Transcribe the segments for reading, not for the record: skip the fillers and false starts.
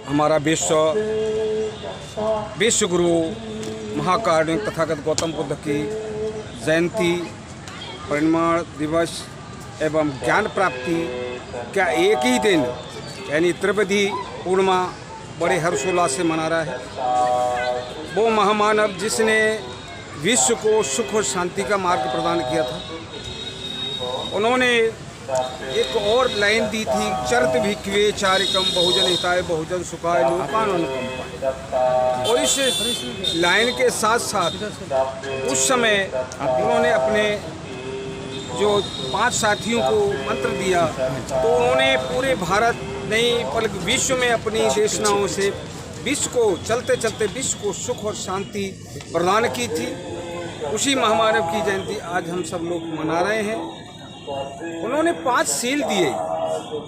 हमारा विश्व गुरु महाकारुणिक तथागत गौतम बुद्ध की जयंती परिनिर्वाण दिवस एवं ज्ञान प्राप्ति का एक ही दिन यानी त्रिवेदी पूर्णिमा बड़े हर्षोल्लास से मना रहा है। वो महामानव जिसने विश्व को सुख और शांति का मार्ग प्रदान किया था, उन्होंने एक और लाइन दी थी, चरित भिक्खवे चारिकम बहुजन हिताय बहुजन सुखाय लोकान अनुकंपाय। और इस लाइन के साथ साथ उस समय उन्होंने अपने जो 5 साथियों को मंत्र दिया, तो उन्होंने पूरे भारत नहीं बल्कि विश्व में अपनी देशनाओं से विश्व को चलते चलते विश्व को सुख और शांति प्रदान की थी। उसी महामानव की जयंती आज हम सब लोग मना रहे हैं। उन्होंने 5 सील दिए।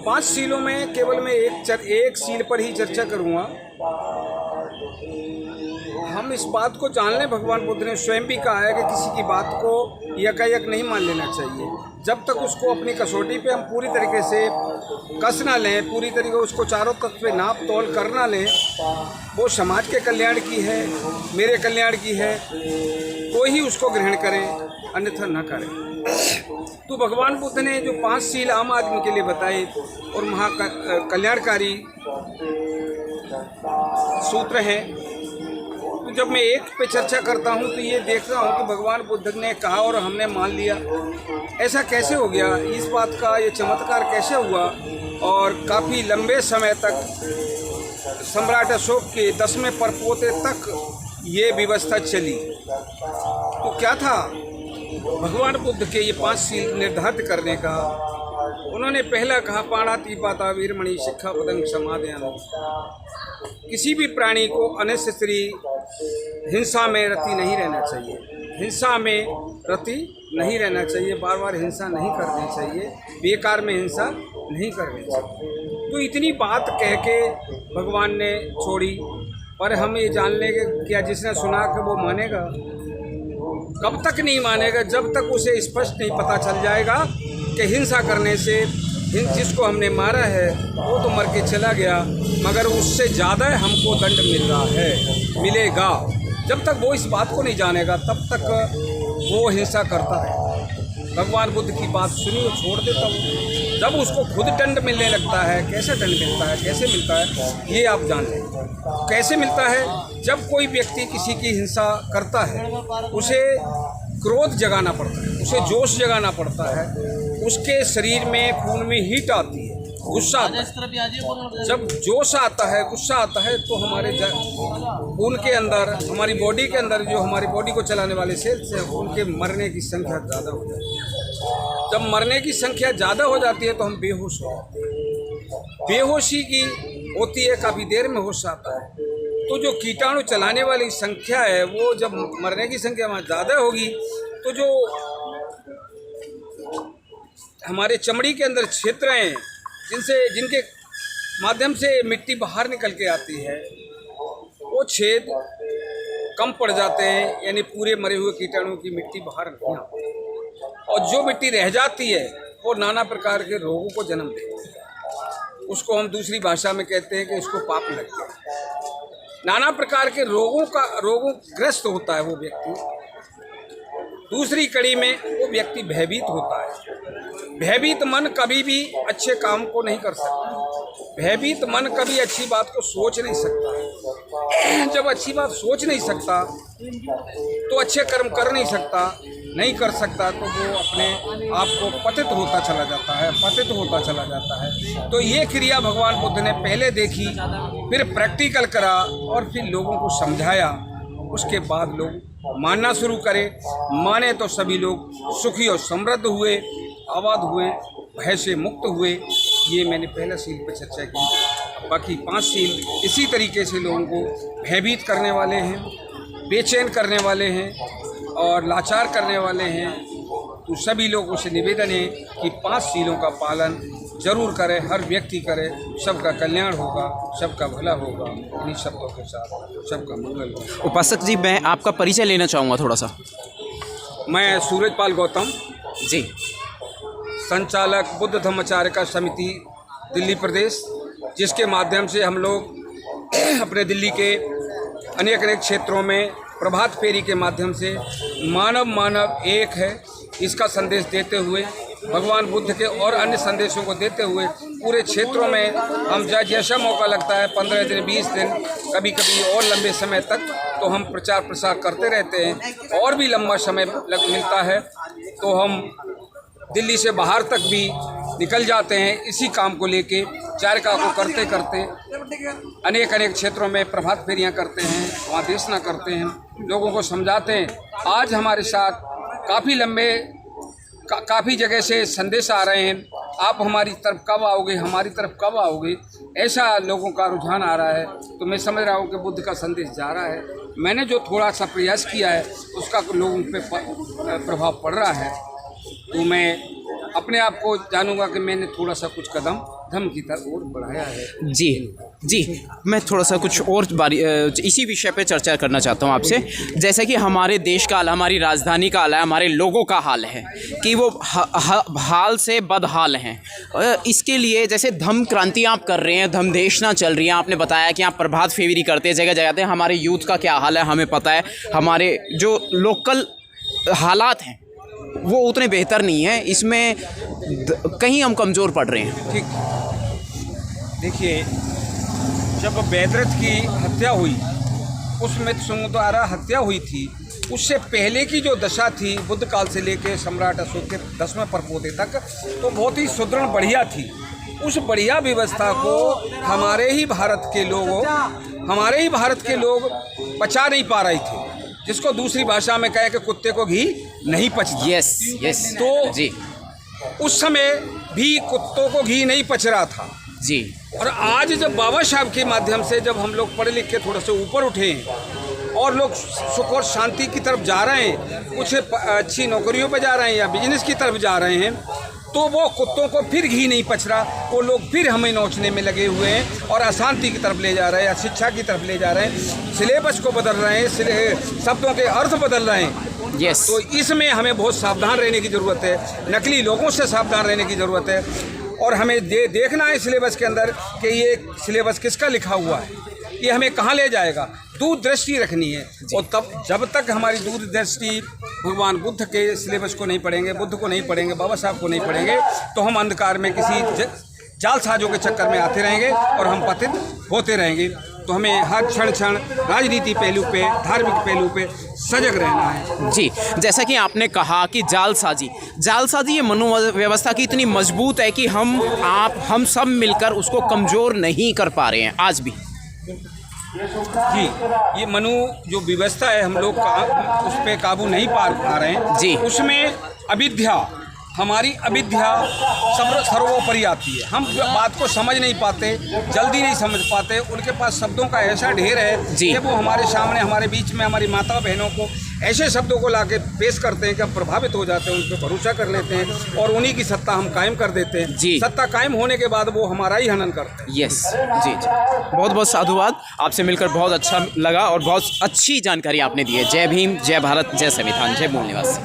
5 सीलों में केवल मैं एक सील पर ही चर्चा करूंगा। हम इस बात को जान लें, भगवान बुद्ध ने स्वयं भी कहा है कि किसी की बात को यकायक नहीं मान लेना चाहिए। जब तक उसको अपनी कसौटी पे हम पूरी तरीके से कस ना लें, पूरी तरीके उसको चारों तत्व पे नाप तोल कर ना लें, वो समाज के कल्याण की है, मेरे कल्याण की है, तो ही उसको ग्रहण करें, अन्यथा न करें। तो भगवान बुद्ध ने जो 5 सील आम आदमी के लिए बताए और कल्याणकारी सूत्र हैं, तो जब मैं एक पे चर्चा करता हूँ तो ये देख रहा हूँ कि भगवान बुद्ध ने कहा और हमने मान लिया। ऐसा कैसे हो गया? इस बात का ये चमत्कार कैसे हुआ? और काफ़ी लंबे समय तक सम्राट अशोक के 10वें परपोते तक ये व्यवस्था चली। तो क्या था भगवान बुद्ध के ये 5 सील निर्धारित करने का? उन्होंने पहला कहा, पाणातिपाता वीरमणि शिक्षापदं समादयामि। किसी भी प्राणी को अननेसेसरी हिंसा में रति नहीं रहना चाहिए। हिंसा में रति नहीं रहना चाहिए, बार बार हिंसा नहीं करनी चाहिए, बेकार में हिंसा नहीं करनी चाहिए। तो इतनी बात कह के भगवान ने छोड़ी। पर हम ये जान लेंगे क्या जिसने सुना कि वो मानेगा? कब तक नहीं मानेगा? जब तक उसे स्पष्ट नहीं पता चल जाएगा कि हिंसा करने से जिसको हमने मारा है वो तो मर के चला गया, मगर उससे ज़्यादा हमको दंड मिल रहा है, मिलेगा। जब तक वो इस बात को नहीं जानेगा तब तक वो हिंसा करता है। भगवान बुद्ध की बात सुनी और छोड़ देता हूँ। जब उसको खुद दंड मिलने लगता है, कैसे दंड मिलता है, कैसे मिलता है, ये आप जान लें। कैसे मिलता है? जब कोई व्यक्ति किसी की हिंसा करता है, उसे क्रोध जगाना पड़ता है, उसे जोश जगाना पड़ता है, उसके शरीर में खून में हीट आती है, गुस्सा आता है। जब जोश आता है, गुस्सा आता है, तो हमारे खून के अंदर, हमारी बॉडी के अंदर जो हमारी बॉडी को चलाने वाले सेल्स हैं, उनके मरने की संख्या ज़्यादा हो जाती है। जब मरने की संख्या ज़्यादा हो जाती है तो हम बेहोश हो जाते हैं। बेहोशी की होती है, काफ़ी देर में होश आता है। तो जो कीटाणु चलाने वाली संख्या है, वो जब मरने की संख्या वहाँ ज़्यादा होगी, तो जो हमारे चमड़ी के अंदर क्षेत्र हैं जिनके माध्यम से मिट्टी बाहर निकल के आती है, वो छेद कम पड़ जाते हैं, यानी पूरे मरे हुए कीटाणुओं की मिट्टी बाहर नहीं आती। और जो मिट्टी रह जाती है वो नाना प्रकार के रोगों को जन्म देती है। उसको हम दूसरी भाषा में कहते हैं कि इसको पाप लग गया। नाना प्रकार के रोगों ग्रस्त होता है वो व्यक्ति। दूसरी कड़ी में वो व्यक्ति भयभीत होता है। भयभीत मन कभी भी अच्छे काम को नहीं कर सकता। भयभीत मन कभी अच्छी बात को सोच नहीं सकता। जब अच्छी बात सोच नहीं सकता तो अच्छे कर्म कर नहीं सकता, तो वो अपने आप को पतित होता चला जाता है। तो ये क्रिया भगवान बुद्ध ने पहले देखी, फिर प्रैक्टिकल करा और फिर लोगों को समझाया। उसके बाद लोग मानना शुरू करे। माने तो सभी लोग सुखी और समृद्ध हुए, आबाद हुए, भय से मुक्त हुए। ये मैंने पहला सील पर चर्चा की। बाकी 5 सील इसी तरीके से लोगों को भयभीत करने वाले हैं, बेचैन करने वाले हैं और लाचार करने वाले हैं। तो सभी लोगों से निवेदन है कि 5 सीलों का पालन जरूर करें, हर व्यक्ति करे, सबका कल्याण होगा, सबका भला होगा। इन्हीं शब्दों के साथ सबका मंगल होगा। उपासक जी, मैं आपका परिचय लेना चाहूँगा थोड़ा सा। मैं सूरजपाल गौतम जी, संचालक बुद्ध धम्मचारिका समिति दिल्ली प्रदेश, जिसके माध्यम से हम लोग अपने दिल्ली के अनेक अनेक क्षेत्रों में प्रभात फेरी के माध्यम से मानव मानव एक है इसका संदेश देते हुए, भगवान बुद्ध के और अन्य संदेशों को देते हुए पूरे क्षेत्रों में हम जैसा मौका लगता है 15 दिन 20 दिन कभी कभी और लंबे समय तक तो हम प्रचार प्रसार करते रहते हैं। और भी लंबा समय मिलता है तो हम दिल्ली से बाहर तक भी निकल जाते हैं इसी काम को लेके। चारिका को करते करते अनेक अनेक क्षेत्रों में प्रभात फेरियां करते हैं, वहाँ देशना करते हैं, लोगों को समझाते हैं। आज हमारे साथ काफ़ी लंबे काफ़ी जगह से संदेश आ रहे हैं, आप हमारी तरफ कब आओगे, हमारी तरफ कब आओगे, ऐसा लोगों का रुझान आ रहा है। तो मैं समझ रहा हूँ कि बुद्ध का संदेश जा रहा है। मैंने जो थोड़ा सा प्रयास किया है उसका लोगों पे प्रभाव पड़ रहा है। तो मैं अपने आप को जानूंगा कि मैंने थोड़ा सा कुछ कदम धर्म की तरफ और बढ़ाया है। जी जी, मैं थोड़ा सा कुछ और इसी विषय पे चर्चा करना चाहता हूँ आपसे। जैसे कि हमारे देश का हाल, हमारी राजधानी का हाल है, हमारे लोगों का हाल है कि वो हाल से बदहाल हैं। इसके लिए जैसे धम्म क्रांति आप कर रहे हैं, धम्म देशना चल रही है, आपने बताया कि आप प्रभात फेरी करते हैं, जगह जगह। हमारे यूथ का क्या हाल है हमें पता है, हमारे जो लोकल हालात हैं वो उतने बेहतर नहीं है, इसमें कहीं हम कमज़ोर पड़ रहे हैं। ठीक, देखिए जब बैदरथ की हत्या हुई, उस मित्र सिंह द्वारा हत्या हुई थी, उससे पहले की जो दशा थी बुद्ध काल से लेकर सम्राट अशोक के 10वें परपोते तक, तो बहुत ही सुदृढ़ बढ़िया थी। उस बढ़िया व्यवस्था को हमारे ही भारत के लोग पचा नहीं पा रहे थे, जिसको दूसरी भाषा में कहे कि कुत्ते को घी नहीं पचता। Yes yes. तो जी, उस समय भी कुत्तों को घी नहीं पच रहा था जी। और आज जब बाबा साहब के माध्यम से जब हम लोग पढ़े लिख के थोड़ा सा ऊपर उठे हैं और लोग सुख और शांति की तरफ जा रहे हैं, कुछ अच्छी नौकरियों पर जा रहे हैं या बिजनेस की तरफ जा रहे हैं, तो वो कुत्तों को फिर घी नहीं पच रहा, वो लोग फिर हमें नोचने में लगे हुए हैं और अशांति की तरफ ले जा रहे हैं या शिक्षा की तरफ ले जा रहे हैं, सिलेबस को बदल रहे हैं, शब्दों के अर्थ बदल रहे हैं। यस। तो इसमें हमें बहुत सावधान रहने की ज़रूरत है, नकली लोगों से सावधान रहने की ज़रूरत है और हमें देखना है सिलेबस के अंदर कि ये सिलेबस किसका लिखा हुआ है, ये हमें कहाँ ले जाएगा। दूरदृष्टि रखनी है और तब जब तक हमारी दूरदृष्टि भगवान बुद्ध के सिलेबस को नहीं पढ़ेंगे, बुद्ध को नहीं पढ़ेंगे, बाबा साहब को नहीं पढ़ेंगे, तो हम अंधकार में किसी जालसाजों के चक्कर में आते रहेंगे और हम पतित होते रहेंगे। तो हमें हर क्षण राजनीति पहलू पे, धार्मिक पहलू पे सजग रहना है। जी, जैसा कि आपने कहा कि जालसाजी ये मनोव्यवस्था की इतनी मजबूत है कि हम सब मिलकर उसको कमज़ोर नहीं कर पा रहे हैं आज भी। जी, ये मनु जो व्यवस्था है हम लोग उस पर काबू नहीं पा रहे हैं जी। उसमें अविद्या, हमारी अविद्या सर्वोपरि आती है। हम बात को समझ नहीं पाते, जल्दी नहीं समझ पाते, उनके पास शब्दों का ऐसा ढेर है कि वो हमारे सामने, हमारे बीच में, हमारी माता बहनों को ऐसे शब्दों को लाके पेश करते हैं कि हम प्रभावित हो जाते हैं, उन पर भरोसा कर लेते हैं और उन्हीं की सत्ता हम कायम कर देते हैं। जी। सत्ता कायम होने के बाद वो हमारा ही हनन करते हैं। यस जी जी, बहुत बहुत साधुवाद, आपसे मिलकर बहुत अच्छा लगा और बहुत अच्छी जानकारी आपने दी है। जय भीम, जय भारत, जय संविधान, जय मूल निवासी।